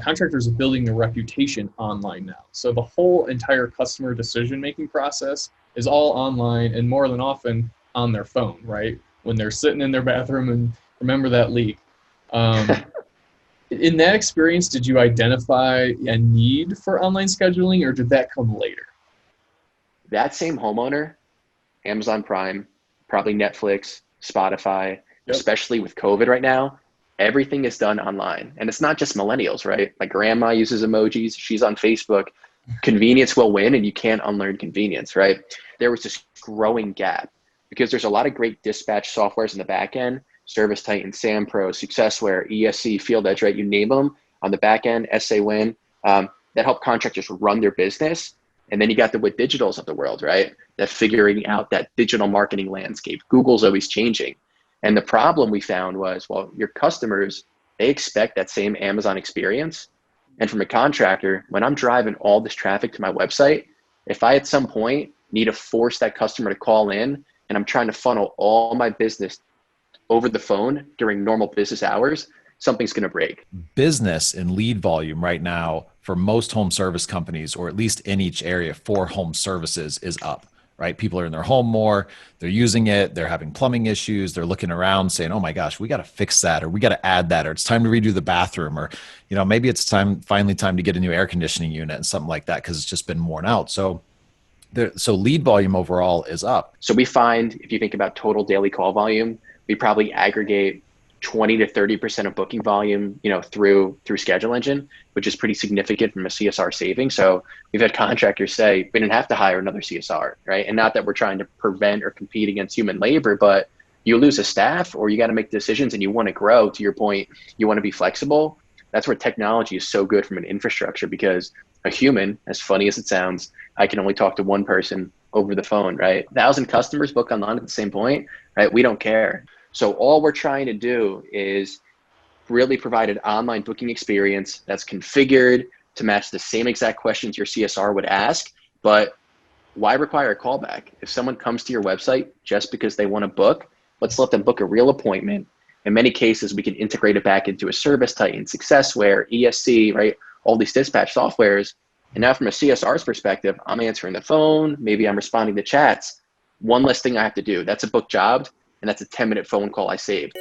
Contractors are building their reputation online now. So the whole entire customer decision-making process is all online and more than often on their phone, right? When they're sitting in their bathroom and remember that leak. In that experience, did you identify a need for online scheduling or did that come later? That same homeowner, Amazon Prime, probably Netflix, Spotify, Yep. especially with COVID right now, everything is done online. And it's not just millennials, right? My grandma uses emojis, she's on Facebook. Convenience will win, and you can't unlearn convenience, right? There was this growing gap because there's a lot of great dispatch softwares in the back end, ServiceTitan, SamPro, SuccessWare, ESC, Field Edge, right? You name them on the back end, SA Win, that help contractors run their business. And then you got the with digitals of the world, right? That figuring out that digital marketing landscape. Google's always changing. And the problem we found was, well, your customers, they expect that same Amazon experience. And from a contractor, when I'm driving all this traffic to my website, if I at some point need to force that customer to call in and I'm trying to funnel all my business over the phone during normal business hours, something's going to break. Business and lead volume right now for most home service companies, or at least in each area for home services, is up, right? People are in their home more, they're using it, they're having plumbing issues, they're looking around saying, oh my gosh, we got to fix that, or we got to add that, or it's time to redo the bathroom, or, maybe it's finally time to get a new air conditioning unit and something like that because it's just been worn out. So lead volume overall is up. So we find, if you think about total daily call volume, we probably aggregate 20 to 30% of booking volume, through Schedule Engine, which is pretty significant from a CSR saving. So we've had contractors say we didn't have to hire another CSR, right? And not that we're trying to prevent or compete against human labor, but you lose a staff or you got to make decisions and you want to grow. To your point, you want to be flexible. That's where technology is so good from an infrastructure, because a human, as funny as it sounds, I can only talk to one person over the phone, right? 1,000 customers book online at the same point, right? We don't care. So all we're trying to do is really provide an online booking experience that's configured to match the same exact questions your CSR would ask. But why require a callback? If someone comes to your website just because they want to book, let's let them book a real appointment. In many cases, we can integrate it back into a ServiceTitan, SuccessWare, ESC, right? All these dispatch softwares. And now from a CSR's perspective, I'm answering the phone, maybe I'm responding to chats. One less thing I have to do. That's a booked job, and that's a 10-minute phone call I saved.